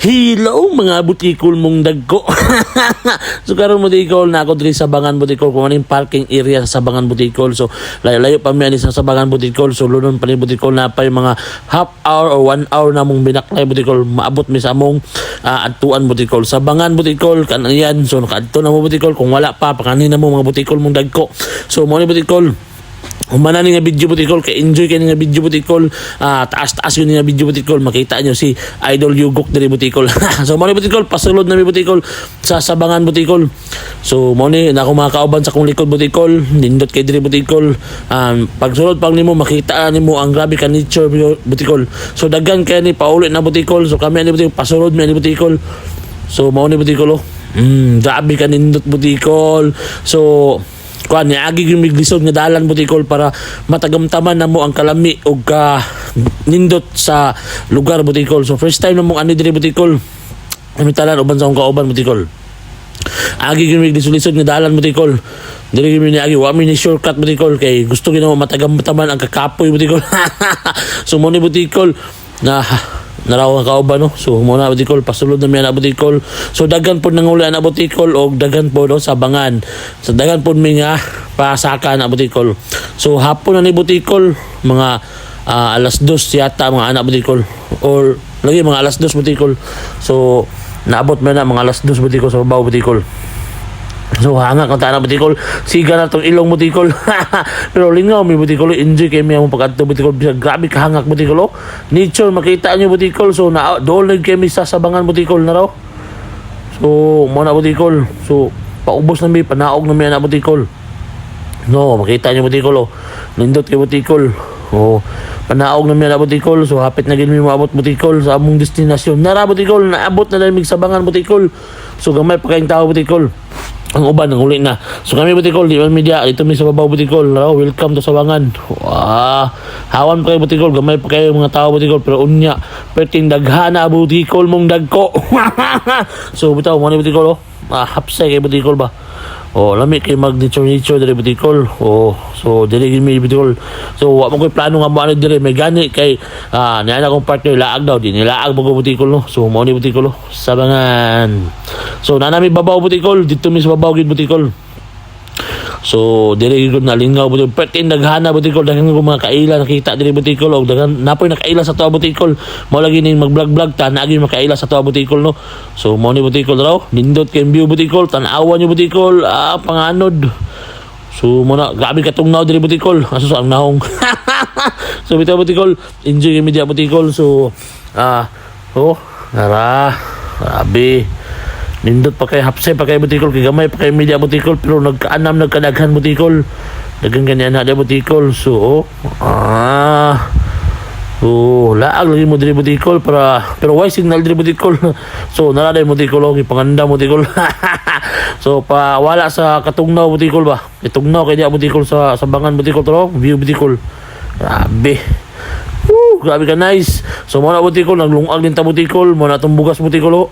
Hello mga butikol mong dagko. So karon butikol na ako diri sa Sabangan butikol kung anong parking area sa Sabangan butikol. So layo pa mi ani sa Sabangan butikol. So lunon pa ni butikol na pa yung mga half hour or 1 hour na mong binaklay butikol. Maabot mi sa among adtuan butikol. Sabangan butikol kan yan. So nakaadto na mo butikol kung wala pa kanina mo mga butikol mong dagko. So mo ni butikol humana ni nga video butikol kay enjoy kay nga video butikol, taas-taas yun nga video butikol, makita nyo si Idol Yugok diri butikol. So mo ni butikol pasulod na mi butikol sa Sabangan butikol. So mo ni na ako mga kauban sa kong likod butikol, nindot kay diri butikol. Pagsulod pang nimo makita nimo ang grabe ka nature butikol. So daghan kay ni paulit na butikol. So kami ani butikol pasulod mi ani butikol. So mo ni butikol grabe ka nindot butikol. So kuan ni agi yung miglisod nga dalan butikol para matagamtaman na mo ang kalami o ka nindot sa lugar butikol. So first time na mo ani diri butikol amitalan uban sa akong kauban butikol. Agi yung miglisod nga dalan butikol. Diri gyud ni agi wa mi ni shortcut butikol kay gusto gyud mo matagamtaman ang kakapoy butikol. So mo ni butikol na naraw ang kauban no. So mo na butikol pasulod na mi na butikol. So daghan pod nanguli na butikol og daghan pod no, Sabangan. So daghan pod mi nga pasaka na butikol. So hapon na ni butikol mga alas 2 yata mga anak butikol or lagi mga alas 2 butikol. So naabot man na mga alas 2 butikol sa babaw butikol. So hanga kang tanan butikol, siga na tong ilong butikol. Pero lingaw mi butikol, enjoy kay mi ang pagadto butikol, grabe ka hangak butikol. Nature makita niyo butikol. So na doon kay mi sa Sabangan butikol na raw. So mo na butikol. So paubos na mi panaog na mi na butikol. No, makita niyo butikol nindot kay butikol. Panaog na mi na butikol. So hapit na gid mi maabot butikol sa among destinasyon. Nara butikol, naabot na dali mig Sabangan butikol. So gamay pa kayong tao butikol. Ang uban ang huli na. So kami butikol di man media dito mi sa babaw butikol. Welcome to Sabangan. Hawan pa kayo butikol, gamay pa kayo mga tao butikol pero unya perting daghana butikol mong dagko. So bitaw mo ni butikol hapsay kay butikol ba. Lami kay mag nature diri butikol. So diri gid mi butikol. So wa mo koy plano nga mo diri may gani kay niana kong partner laag daw di nilaag mo butikol no. So mo ni butikol Sabangan. So nanami babaw butikol dito mi sa babaw gid butikol. So diri gid na lingaw butikol pertin naghana butikol daghan ko mga kaila nakita diri butikol og daghan napoy nakaila sa tuwa butikol. Mao lagi ning mag-vlog ta naagi makaila sa tuwa butikol no. So mo ni butikol raw nindot kay view butikol tan-awan niyo butikol panganod. So mo na grabe ka tungnaw diri butikol aso ang nahong. So bitaw butikol enjoy kay media butikol. So nara grabe nindot pa kay hapsay pa kay butikol kay gamay pa kay media butikol pero nagkaanam nagkadaghan butikol daghan ganyan na butikol. So laag lagi mo diri butikol pero why signal diri butikol. So nara day butikol og panganda butikol. So pa wala sa katungnaw butikol ba itugnaw kay dia butikol sa Sabangan butikol to view butikol grabe ka nice. So mo na butikol naglungag din ta butikol mo na tong bugas butikol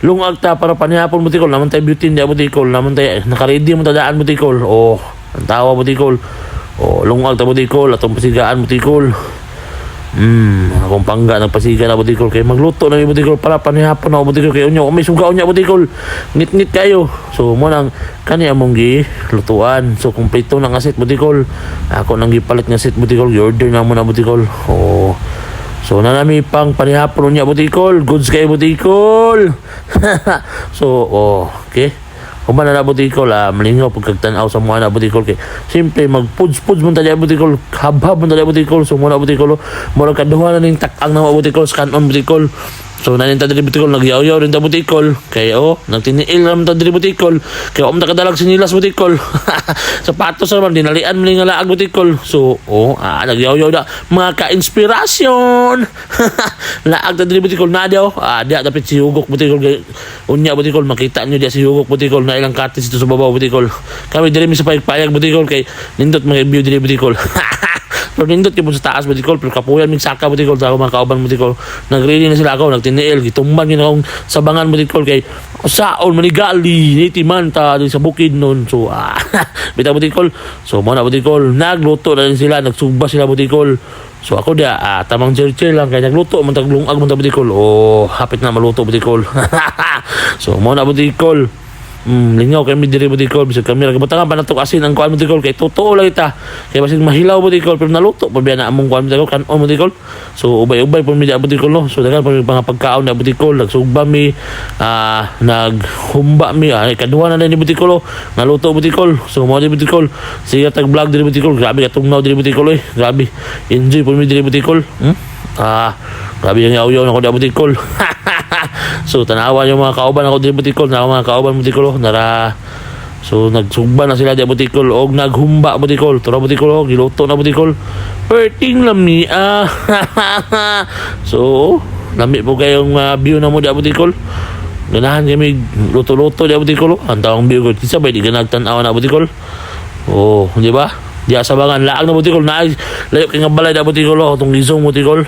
lungag ta para panihapon butikol naman tay beauty dia butikol naman tay naka-ready mo ta daan butikol ang tawa butikol lungag ta butikol atong pasigaan butikol akong pangga nagpasiga na butikol kay magluto na butikol para panihapon na butikol kay unyo may suga unya butikol ngit-ngit kayo. So mo nang kani among gi lutuan. So kumpleto na nga set butikol ako nang gipalit nga set butikol order na mo na butikol. So nanami pang panihapon unya butikol goods kay butikol. So okay kuman na butikol malingaw pagkagtan-aw sa mga na butikol kay simple magpuds-puds mo tali butikol habhab mo tali butikol. So muna butikol mura kaduha na ning tak-ang na butikol scan on butikol. So naninta diri butikol nagyaw-yaw rin ta butikol kay nagtiniil naman ta diri butikol kay ta kadalag sinilas butikol. Sapatos naman dinalian mo nga laag butikol. So nagyaw-yaw da mga ka-inspirasyon. Laag ta diri butikol na daw dia dapat si Hugok butikol kay unya butikol makita nyo dia si Hugok butikol na ilang katis dito sa babaw butikol. Kami diri mi sa payag butikol kay nindot mga view diri butikol. Pero nindot kay sa taas butikol pero kapuyan mig saka butikol sa mga kauban butikol nagready na sila ako nagtiniil gitumban yun akong Sabangan butikol kay saon manigali nitiman ta sa bukid nun. So bitaw butikol. So mo na butikol nagluto na rin sila nagsugba sila butikol. So ako dia tamang chill lang kaya nagluto man taglungag man ta butikol. Oh, hapit na maluto butikol. So mo na butikol. Lingaw kami diri butikol bisag kami ra gabutangan pa natok asin ang kuan butikol kay totoo lang ita. Kay basig mahilaw butikol pero naluto pa biya na among kuan butikol kanon butikol. So ubay-ubay pud mi di butikol no. So dagan pa mga pagkaon na butikol nagsugba mi naghumba mi kaduha na ni butikol naluto butikol. So mo di butikol siya tag vlog diri butikol grabe katungnaw diri butikol grabe enjoy pud mi diri butikol. Grabe yung yaw-yaw na ko di butikol. So tanawa yung mga kauban ako di butikol na mga kauban butikol nara. So nagsugba na sila di butikol og naghumba butikol tura butikol giluto na butikol perting lami So lami po kayong view na mo di butikol ganahan kami luto-luto di butikol ang tawang view ko kisa ba di ganagtan-aw na butikol. Oh di ba di asabangan laang na butikol na layo kay nga balay di butikol tong gizong butikol.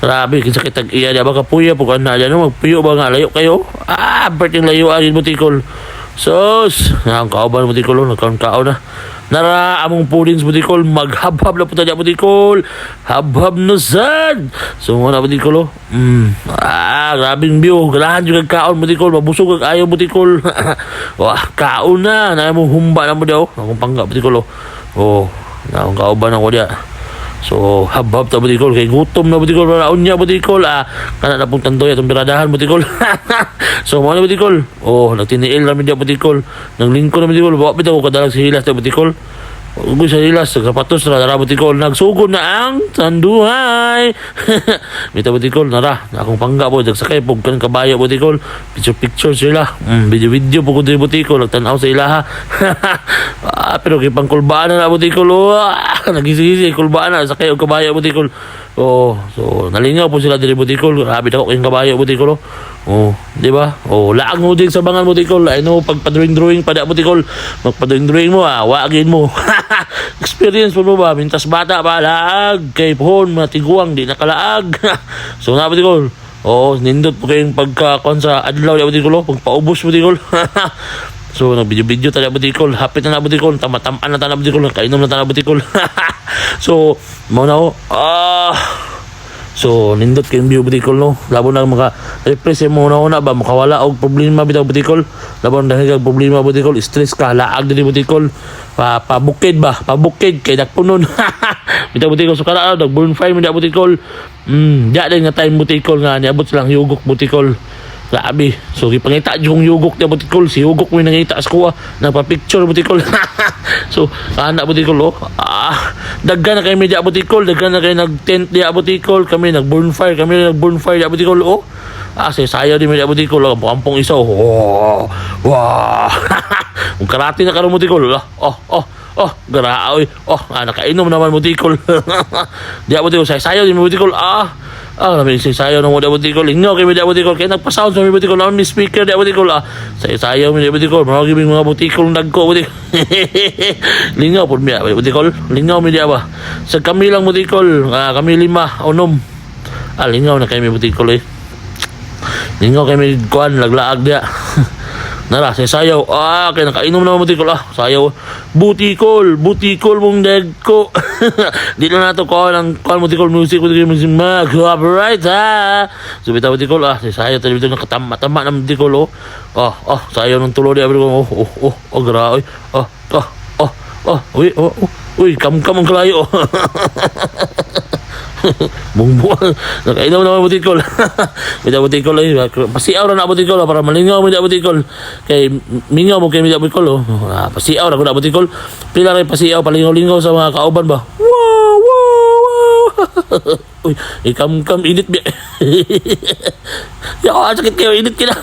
Grabe, kinsa kitag iya da ba kapuya po kana diyan magpuyo ba nga layo kayo? Perting layo agin butikol. Sus, ang kauban butikol nagkaon na. Nara among pudings butikol maghabhab na puta diya butikol. Habhab no sad. So mo na butikol. Grabing view, ganahan jud kaon butikol, mabusog kag ayo butikol. Wah, kaon na mo humba na mo daw. Akong pangga butikol. Oh, na ang kauban ako diya. So habhab ta butikol kay gutom na butikol raon niya butikol kana na pong tandoy atong biradahan butikol. So mo na butikol nagtiniil ra mi dia butikol naglingko na butikol wa bitaw ko kadalag sa hilas ta butikol ug sa hilas sa kapatos ra butikol nagsugod na ang sanduhay. Mita butikol nara akong pangga po dagsakay pug kan kabayo butikol picture sila video po ko diri butikol nagtan-aw sa ilaha. Pero kay pangkulbaan na butikol nagisisi kulbaan na sakay og kabayo butikol. So nalingaw po sila diri butikol grabe daw kay kabayo butikol. Di ba? Laang mo din sa bangan butikol. I know pagpadrawing pa da butikol. Magpadrawing mo wagin mo. Experience mo ba mintas bata pa laag kay pohon matiguang di nakalaag. So na butikol. Nindot po kayong pagkakon sa adlaw da butikol pagpaubos butikol. So nag-video tala butikol, hapit na butikol, tamataan na tala butikol, kainom na tala butikol. So mo na so nindot kayong view butikol no. Labo na maka-repress mo na ba makawala og problema bitaw butikol. Labo na dahil kag problema butikol, stress ka, laag diri butikol. Pabukid kay dakpunon. Bitaw butikol so kada nag-bonfire mi da butikol. Diya din nga time butikol nga niabot silang yugok butikol. Grabe. So gipangita yung yugok na butikol. Si yugok mo nangita sa kuha. Nagpa-picture butikol. So anak butikol daggan na kayo media butikol. Daggan na kayo nag-tent dia butikol. Kami nag-bonfire dia butikol. Sayo di media butikol. Kampong isa. Wow. Ang karate na karon butikol. Garaaw. Nakainom naman butikol. Dia butikol. Sayo di butikol. Namin sayo ng mga butikol. Lingaw kay media butikol. Kaya nagpa-sound sa mga butikol. Namin may speaker dia butikol. Sayo media butikol. Marami mga butikol nagko butikol. Lingaw po media butikol. Lingaw media ba? Sa kami lang butikol. Kami 5 unom. Lingaw na kayo may butikol Lingaw kayo may kuan. Laglaag dia. Nara, sayaw. Kaya nakainom naman butikol. Sayaw. Butikol mong dagko. Di na nato ko ng butikol music mag-copyright So bitaw butikol sayaw tali bitaw nakatama ng butikol sayaw ng tulo di butikol graoy uy kam ang kalayo. Bungbuang nakainom naman butikol. Bitaw butikol pasiaw ra na butikol para malingaw mo da butikol kay mingaw mo kay da butikol pasiaw ra ko da butikol pila kay pasiaw palingaw-lingaw sa mga kauban ba. Wow. Uy kam init bi. Sakit kayo init kina.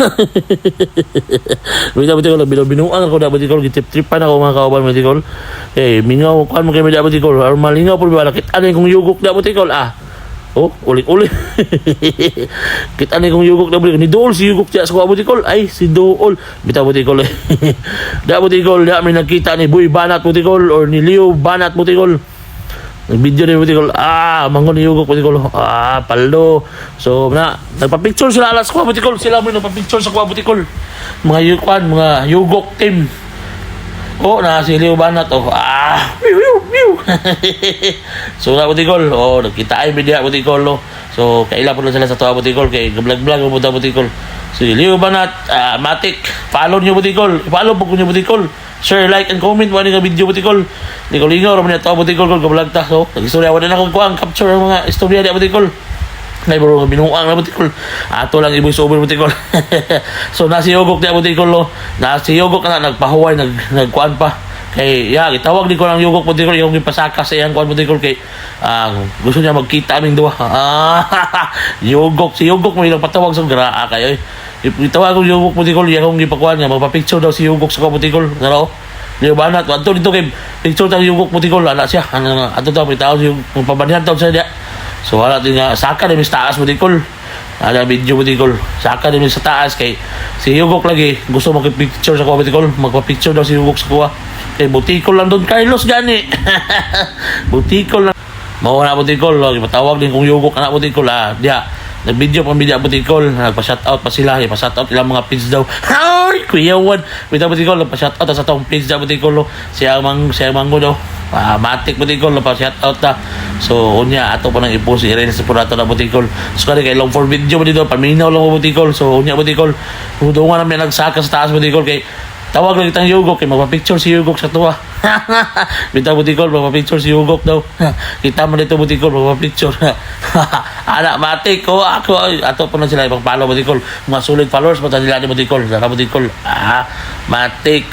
Bitaw butikol binuang ako da butikol gitip-tripan ako mga kauban butikol kay mingaw kan mo kay da butikol malingaw pud ba lakit ani kung yugok da butikol ulit. Kita ni kung yugok na butikol. Ni Dool si yugok siya sa kuha butikol. Ay, si Dool. Bitaw butikol Da butikol, da may nakita ni Boy Banat butikol or ni Leo Banat butikol. Nag-video ni butikol. Mangon ni yugok butikol. Paldo. So, nagpa-picture sila alas kuha butikol. Sila mo nagpa-picture sa kuha butikol. Mga yugok team. Oh, nasiliw ba na to? Piu, piu, piu. So, na Butikol. Oh, nagkita ay media Butikol, no? So, kaila po na sila sa tuwa Butikol. Kay gablag-blag mo punta Butikol. Siliw ba na? Matik. Follow nyo Butikol. Follow po nyo Butikol. Share, like, and comment mo nga video Butikol. Lingaw-lingaw, raman niya tuwa Butikol. Kung gablag ta. So, nag-istorya. Wala na akong kuwang capture ang mga istorya niya Butikol. Nay bro, binuang na Butikol. Ato lang ibig sober Butikol. So nasi Yogok niya Butikol, no. Nasi Yogok na nagpahuway, nagkuan pa. Kay gitawag di ko lang Yogok Butikol, yung gipasaka sa iyang kuan Butikol kay gusto niya magkita aming duha. Yogok, si Yogok mo ilang patawag sa graa kayo. Gitawag ko Yogok Butikol, yung gipakuan nga magpa-picture daw si Yogok sa Butikol, ano? Di ba na adto dito kay picture tang Yogok Butikol, ana siya. Ato daw pitaw yung pabanyan taw sa dia. So wala din nga saka din sa taas Butikol. Ada video Butikol. Saka din sa taas kay si Yugok lagi gusto magpi-picture sa kuha Butikol. Magpa-picture daw si Yugok sa kuha. Kay Butikol lang doon Carlos gani. Butikol lang. Mao na Butikol, matawag din kung Yugok anak Butikol dia. Nag-video pa media Butikol, nagpa-shoutout pa sila, ipa-shoutout ilang mga page daw. Ay, kuyawan. Bitaw Butikol, nagpa-shoutout sa tong page daw Butikol. Siya manggo daw. Matik Butikol, nagpa-shoutout ta. So, unya ato pa nang i-post i-reel sa purato na Butikol. So, kaya kay long for video mo dito, paminaw lang mo Butikol. So, unya Butikol, hudungan namin nagsaka sa taas Butikol kay tawag lang itang Yugok kay magpa-picture si Yugok sa tuwa. Bitaw Butikol, magpa-picture si Yugok daw. Kita mo dito Butikol, magpa-picture. Anak matik ko ako ato pa na sila ipang-follow Butikol. Mga solid followers pa nila ni Butikol. Saka Butikol. Matik.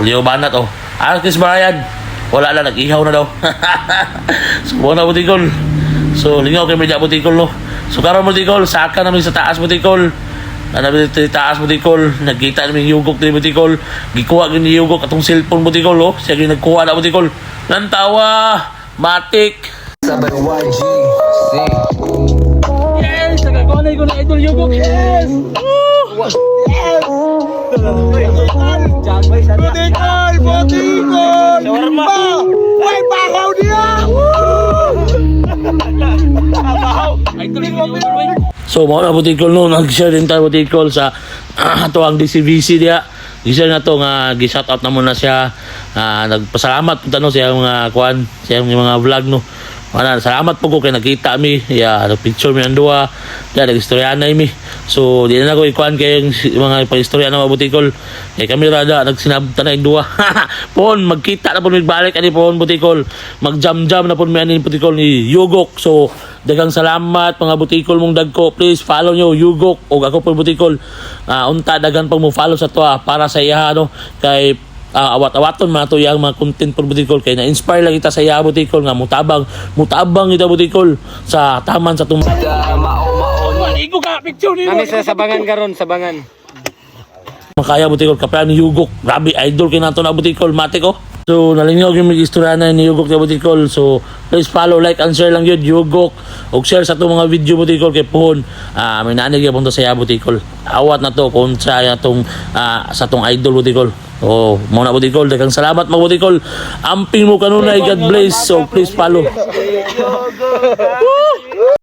Leo Banat Chris Brian. Wala lang, nag-ihaw na daw. So, muna Butikol. So, lingaw kayo media Butikol, no? So, karon Butikol, saka namin sa taas Butikol. Namin sa taas Butikol. Nagkita namin Yugok din Butikol. Gikuha ni Yugok atong cellphone Butikol, no? Siya nagkuha na Butikol. Nantawa! Matik! Sabay YG, Yes! Nagkakonay ko na idol Yugok. Yes! Yes! Butikol! Butikol! Shawarma! Uy, bakaw niya! Bahaw! Idol Yugok. So, mga na Butikol, no? Nag-share din tayo Butikol sa ito ang DCVC diya. Gisa na to nga gi-shoutout na muna siya. Nagpasalamat punta no siya mga kuan, siya mga vlog no. Salamat po ko kay nakita mi. Nag-picture mi ang duha. Nag-istorya na mi. So, di na ako ikuan kay mga pag-istorya na mga Butikol. Kay kami rada nagsinabta na yung duha. Pon, magkita na po magbalik ani po Butikol. Mag-jam-jam na po mi ani Butikol ni Yugok. So, dagang salamat mga Butikol mong dagko. Please follow nyo Yugok o ako po Butikol. Unta dagan pag mo follow sa to para sa iya no kay awat-awaton mga to yung mga content po Butikol kay na-inspire lang kita sa iya Butikol nga mutabang kita Butikol sa taman sa tumang. Igo ka picture ni. Nami sa sabangan karon, sabangan. Makaya Butikol kapaya ni Yugok. Grabe idol kay nato na Butikol matik oh. So, nalingaw yung mag-istorya na ni Yugok na Butikol. So, please follow, like, and share lang yun, Yugok. O share sa itong mga video Butikol kay Pohon. May nanig yung punta sa iya Butikol. Awat na to kung sa itong sa itong idol Butikol. So, muna Butikol. Dagang salamat mga Butikol. Amping mo kanunay. God bless. So, please follow.